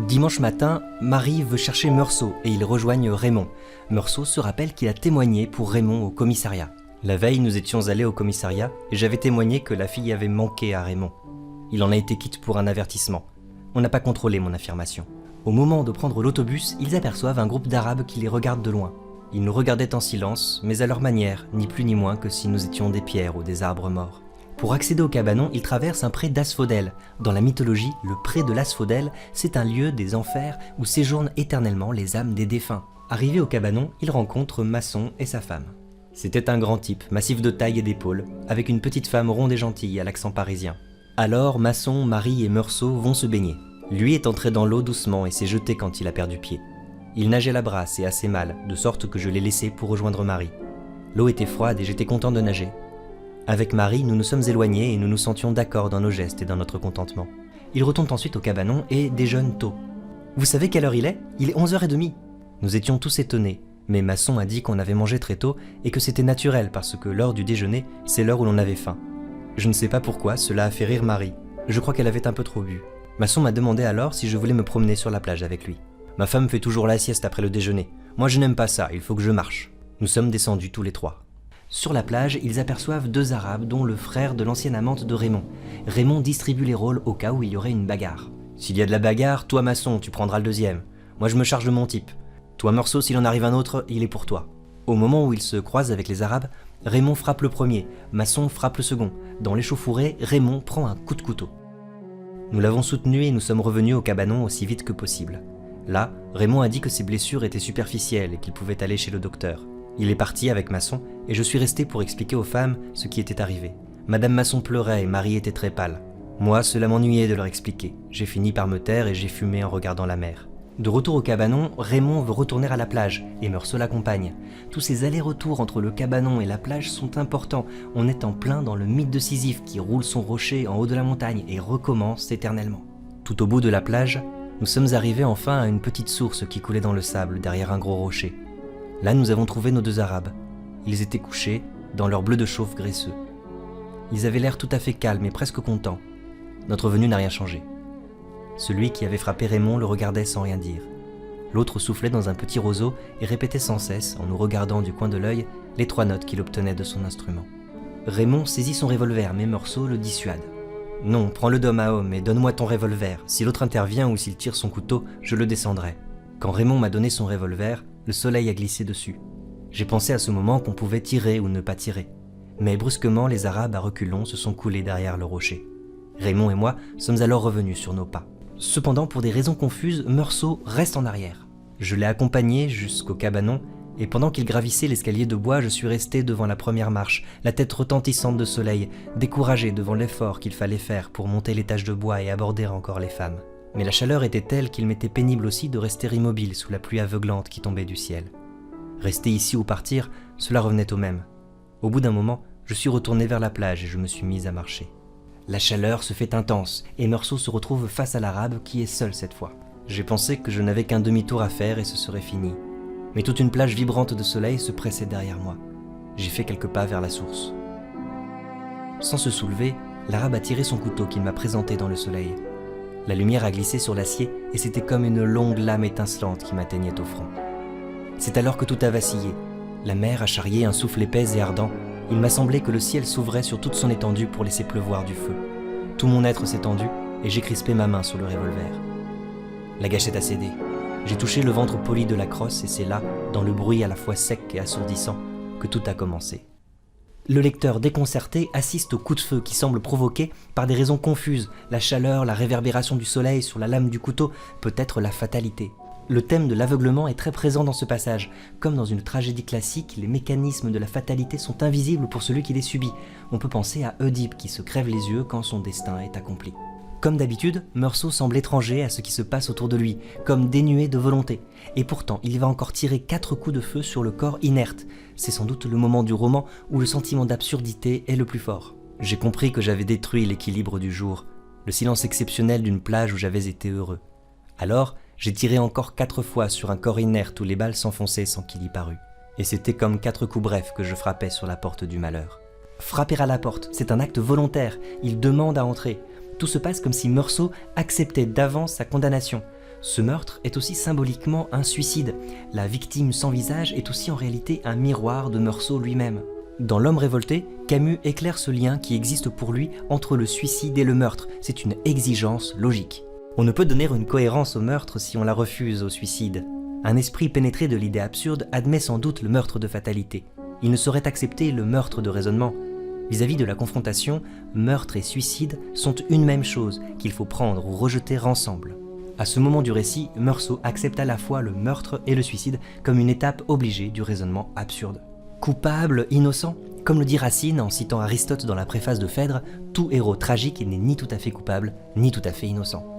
Dimanche matin, Marie veut chercher Meursault et ils rejoignent Raymond. Meursault se rappelle qu'il a témoigné pour Raymond au commissariat. La veille, nous étions allés au commissariat et j'avais témoigné que la fille avait manqué à Raymond. Il en a été quitte pour un avertissement. On n'a pas contrôlé mon affirmation. Au moment de prendre l'autobus, ils aperçoivent un groupe d'Arabes qui les regardent de loin. Ils nous regardaient en silence, mais à leur manière, ni plus ni moins que si nous étions des pierres ou des arbres morts. Pour accéder au cabanon, ils traversent un pré d'asphodèle. Dans la mythologie, le pré de l'asphodèle, c'est un lieu des enfers où séjournent éternellement les âmes des défunts. Arrivés au cabanon, ils rencontrent Masson et sa femme. C'était un grand type, massif de taille et d'épaules, avec une petite femme ronde et gentille à l'accent parisien. Alors Masson, Marie et Meursault vont se baigner. Lui est entré dans l'eau doucement et s'est jeté quand il a perdu pied. Il nageait la brasse et assez mal, de sorte que je l'ai laissé pour rejoindre Marie. L'eau était froide et j'étais content de nager. Avec Marie, nous nous sommes éloignés et nous nous sentions d'accord dans nos gestes et dans notre contentement. Ils retournent ensuite au cabanon et déjeunent tôt. Vous savez quelle heure il est ? Il est 11h30. Nous étions tous étonnés, mais Masson a dit qu'on avait mangé très tôt et que c'était naturel parce que l'heure du déjeuner, c'est l'heure où l'on avait faim. Je ne sais pas pourquoi, cela a fait rire Marie. Je crois qu'elle avait un peu trop bu. Masson m'a demandé alors si je voulais me promener sur la plage avec lui. Ma femme fait toujours la sieste après le déjeuner. Moi je n'aime pas ça, il faut que je marche. Nous sommes descendus tous les trois. Sur la plage, ils aperçoivent deux Arabes, dont le frère de l'ancienne amante de Raymond. Raymond distribue les rôles au cas où il y aurait une bagarre. S'il y a de la bagarre, toi Masson, tu prendras le deuxième. Moi je me charge de mon type. Toi Meursault, s'il en arrive un autre, il est pour toi. Au moment où ils se croisent avec les Arabes, Raymond frappe le premier, Masson frappe le second. Dans l'échauffourée, Raymond prend un coup de couteau. Nous l'avons soutenu et nous sommes revenus au cabanon aussi vite que possible. Là, Raymond a dit que ses blessures étaient superficielles et qu'il pouvait aller chez le docteur. Il est parti avec Masson et je suis resté pour expliquer aux femmes ce qui était arrivé. Madame Masson pleurait et Marie était très pâle. Moi, cela m'ennuyait de leur expliquer. J'ai fini par me taire et j'ai fumé en regardant la mer. De retour au cabanon, Raymond veut retourner à la plage et Meursault l'accompagne. Tous ces allers-retours entre le cabanon et la plage sont importants. On est en plein dans le mythe de Sisyphe qui roule son rocher en haut de la montagne et recommence éternellement. Tout au bout de la plage, nous sommes arrivés enfin à une petite source qui coulait dans le sable derrière un gros rocher. Là, nous avons trouvé nos deux Arabes. Ils étaient couchés dans leur bleu de chauffe graisseux. Ils avaient l'air tout à fait calmes et presque contents. Notre venue n'a rien changé. Celui qui avait frappé Raymond le regardait sans rien dire. L'autre soufflait dans un petit roseau et répétait sans cesse, en nous regardant du coin de l'œil, les 3 notes qu'il obtenait de son instrument. Raymond saisit son revolver, mais Meursault le dissuade. « Non, prends-le d'homme à homme et donne-moi ton revolver. Si l'autre intervient ou s'il tire son couteau, je le descendrai. » Quand Raymond m'a donné son revolver, le soleil a glissé dessus. J'ai pensé à ce moment qu'on pouvait tirer ou ne pas tirer. Mais brusquement, les Arabes à reculons se sont coulés derrière le rocher. Raymond et moi sommes alors revenus sur nos pas. Cependant, pour des raisons confuses, Meursault reste en arrière. Je l'ai accompagné jusqu'au cabanon, et pendant qu'il gravissait l'escalier de bois, je suis resté devant la première marche, la tête retentissante de soleil, découragé devant l'effort qu'il fallait faire pour monter l'étage de bois et aborder encore les femmes. Mais la chaleur était telle qu'il m'était pénible aussi de rester immobile sous la pluie aveuglante qui tombait du ciel. Rester ici ou partir, cela revenait au même. Au bout d'un moment, je suis retourné vers la plage et je me suis mis à marcher. La chaleur se fait intense et Meursault se retrouve face à l'Arabe qui est seul cette fois. J'ai pensé que je n'avais qu'un demi-tour à faire et ce serait fini. Mais toute une plage vibrante de soleil se pressait derrière moi. J'ai fait quelques pas vers la source. Sans se soulever, l'Arabe a tiré son couteau qu'il m'a présenté dans le soleil. La lumière a glissé sur l'acier et c'était comme une longue lame étincelante qui m'atteignait au front. C'est alors que tout a vacillé. La mer a charrié un souffle épais et ardent. Il m'a semblé que le ciel s'ouvrait sur toute son étendue pour laisser pleuvoir du feu. Tout mon être s'est tendu et j'ai crispé ma main sur le revolver. La gâchette a cédé. J'ai touché le ventre poli de la crosse et c'est là, dans le bruit à la fois sec et assourdissant, que tout a commencé. Le lecteur déconcerté assiste au coup de feu qui semble provoqué par des raisons confuses, la chaleur, la réverbération du soleil sur la lame du couteau, peut-être la fatalité. Le thème de l'aveuglement est très présent dans ce passage. Comme dans une tragédie classique, les mécanismes de la fatalité sont invisibles pour celui qui les subit. On peut penser à Oedipe qui se crève les yeux quand son destin est accompli. Comme d'habitude, Meursault semble étranger à ce qui se passe autour de lui, comme dénué de volonté. Et pourtant, il va encore tirer 4 coups de feu sur le corps inerte. C'est sans doute le moment du roman où le sentiment d'absurdité est le plus fort. J'ai compris que j'avais détruit l'équilibre du jour, le silence exceptionnel d'une plage où j'avais été heureux. Alors, j'ai tiré encore 4 fois sur un corps inerte où les balles s'enfonçaient sans qu'il y parût. Et c'était comme 4 coups brefs que je frappais sur la porte du malheur. Frapper à la porte, c'est un acte volontaire, il demande à entrer. Tout se passe comme si Meursault acceptait d'avance sa condamnation. Ce meurtre est aussi symboliquement un suicide. La victime sans visage est aussi en réalité un miroir de Meursault lui-même. Dans L'Homme révolté, Camus éclaire ce lien qui existe pour lui entre le suicide et le meurtre. C'est une exigence logique. On ne peut donner une cohérence au meurtre si on la refuse au suicide. Un esprit pénétré de l'idée absurde admet sans doute le meurtre de fatalité. Il ne saurait accepter le meurtre de raisonnement. Vis-à-vis de la confrontation, meurtre et suicide sont une même chose qu'il faut prendre ou rejeter ensemble. À ce moment du récit, Meursault accepte à la fois le meurtre et le suicide comme une étape obligée du raisonnement absurde. Coupable, innocent, comme le dit Racine en citant Aristote dans la préface de Phèdre, tout héros tragique n'est ni tout à fait coupable, ni tout à fait innocent.